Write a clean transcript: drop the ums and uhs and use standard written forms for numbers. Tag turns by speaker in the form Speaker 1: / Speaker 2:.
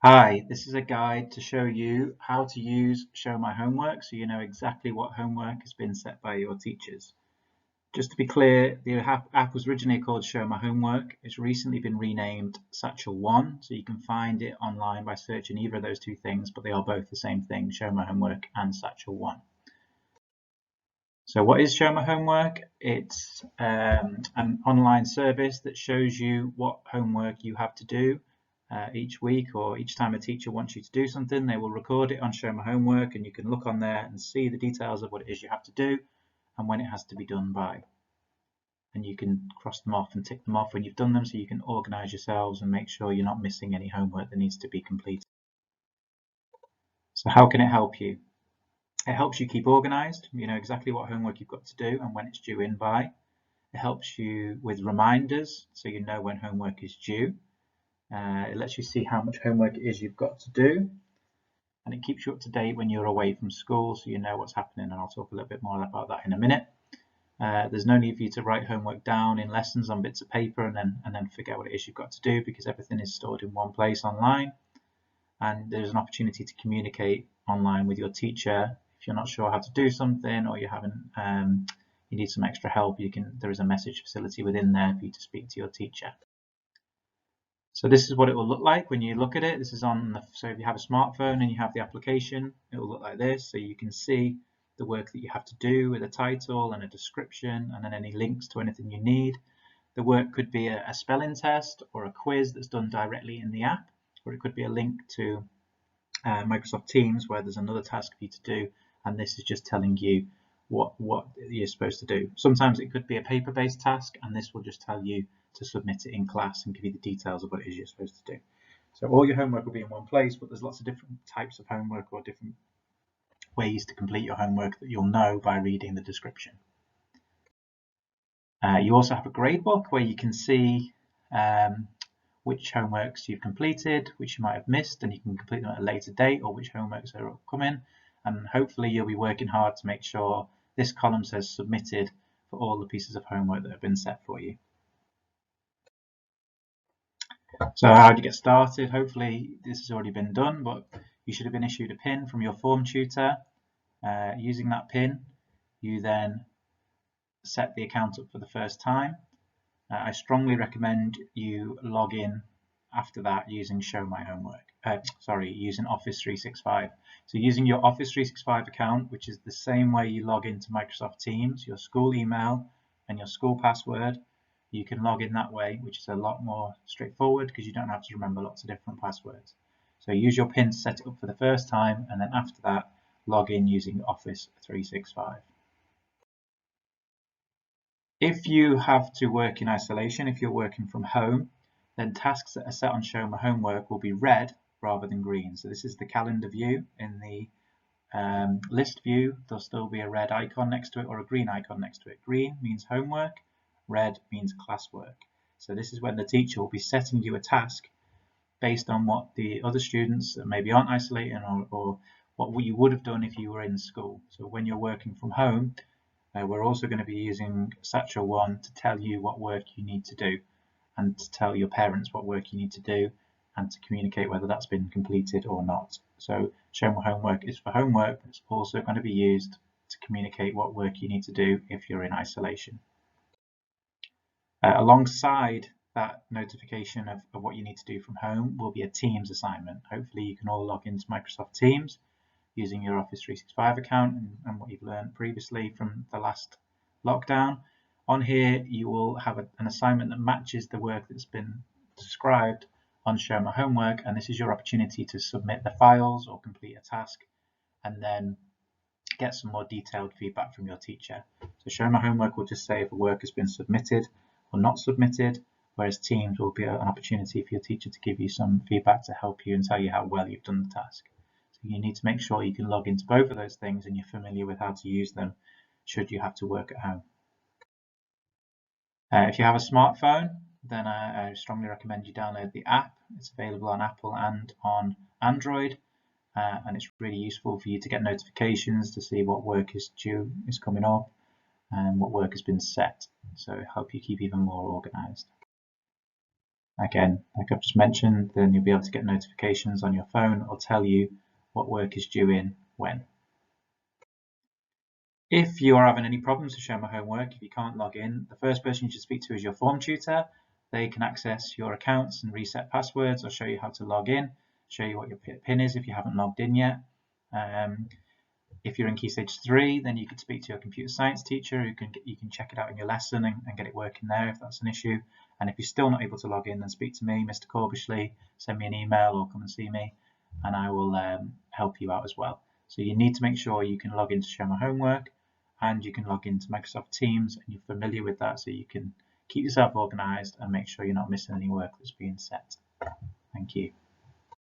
Speaker 1: Hi, this is a guide to show you how to use ShowMyHomework so you know exactly what homework has been set by your teachers. Just to be clear, the app was originally called ShowMyHomework. It's recently been renamed Satchel One, so you can find it online by searching either of those two things, but they are both the same thing, ShowMyHomework and Satchel One. So what is ShowMyHomework? It's an online service that shows you what homework you have to do each week, or each time a teacher wants you to do something, they will record it on ShowMyHomework, and you can look on there and see the details of what it is you have to do and when it has to be done by. And you can cross them off and tick them off when you've done them, so you can organize yourselves and make sure you're not missing any homework that needs to be completed. So how can it help you? It helps you keep organized. You know exactly what homework you've got to do and when it's due in by. It helps you with reminders, so you know when homework is due. It lets you see how much homework it is you've got to do, and it keeps you up to date when you're away from school, so you know what's happening, and I'll talk a little bit more about that in a minute. There's no need for you to write homework down in lessons on bits of paper and then forget what it is you've got to do, because everything is stored in one place online, and there's an opportunity to communicate online with your teacher. If you're not sure how to do something, or you need some extra help, there is a message facility within there for you to speak to your teacher. So this is what it will look like when you look at it. This is so if you have a smartphone and you have the application, it will look like this. So you can see the work that you have to do with a title and a description, and then any links to anything you need. The work could be a spelling test or a quiz that's done directly in the app, or it could be a link to Microsoft Teams where there's another task for you to do, and this is just telling you what you're supposed to do. Sometimes it could be a paper-based task, and this will just tell you to submit it in class and give you the details of what it is you're supposed to do. So all your homework will be in one place, but there's lots of different types of homework or different ways to complete your homework that you'll know by reading the description. You also have a gradebook where you can see which homeworks you've completed, which you might have missed, and you can complete them at a later date, or which homeworks are upcoming. And hopefully you'll be working hard to make sure this column says submitted for all the pieces of homework that have been set for you. So how do you get started? Hopefully this has already been done, but you should have been issued a PIN from your form tutor. Using that PIN, you then set the account up for the first time. I strongly recommend you log in after that using using Office 365. So using your Office 365 account, which is the same way you log into Microsoft Teams, your school email and your school password, you can log in that way, which is a lot more straightforward because you don't have to remember lots of different passwords. So use your PIN to set it up for the first time, and then after that, log in using Office 365. If you have to work in isolation, if you're working from home, then tasks that are set on ShowMyHomework will be red rather than green. So this is the calendar view. In the list view, there'll still be a red icon next to it or a green icon next to it. Green means homework, red means classwork. So this is when the teacher will be setting you a task based on what the other students that maybe aren't isolating, or what you would have done if you were in school. So when you're working from home, we're also going to be using Satchel One to tell you what work you need to do, and to tell your parents what work you need to do, and to communicate whether that's been completed or not. So ShowMyHomework is for homework, but it's also going to be used to communicate what work you need to do if you're in isolation. Alongside that notification of what you need to do from home will be a Teams assignment. Hopefully you can all log into Microsoft Teams using your Office 365 account and what you've learned previously from the last lockdown. On here you will have an assignment that matches the work that's been described on ShowMyHomework, and this is your opportunity to submit the files or complete a task and then get some more detailed feedback from your teacher. So ShowMyHomework will just say if a work has been submitted or not submitted, whereas Teams will be an opportunity for your teacher to give you some feedback to help you and tell you how well you've done the task. So you need to make sure you can log into both of those things and you're familiar with how to use them should you have to work at home. If you have a smartphone, then I strongly recommend you download the app. It's available on Apple and on Android, and it's really useful for you to get notifications to see what work is coming up and what work has been set. So it'll help you keep even more organized. Again, like I've just mentioned, then you'll be able to get notifications on your phone or tell you what work is due in when. If you are having any problems with ShowMyHomework, if you can't log in, the first person you should speak to is your form tutor. They can access your accounts and reset passwords or show you how to log in, show you what your PIN is if you haven't logged in yet. If you're in Key Stage 3, then you could speak to your computer science teacher who you can check it out in your lesson and get it working there if that's an issue. And if you're still not able to log in, then speak to me, Mr. Corbishley, send me an email or come and see me and I will help you out as well. So you need to make sure you can log into ShowMyHomework and you can log into Microsoft Teams and you're familiar with that so you can keep yourself organized and make sure you're not missing any work that's being set. Thank you.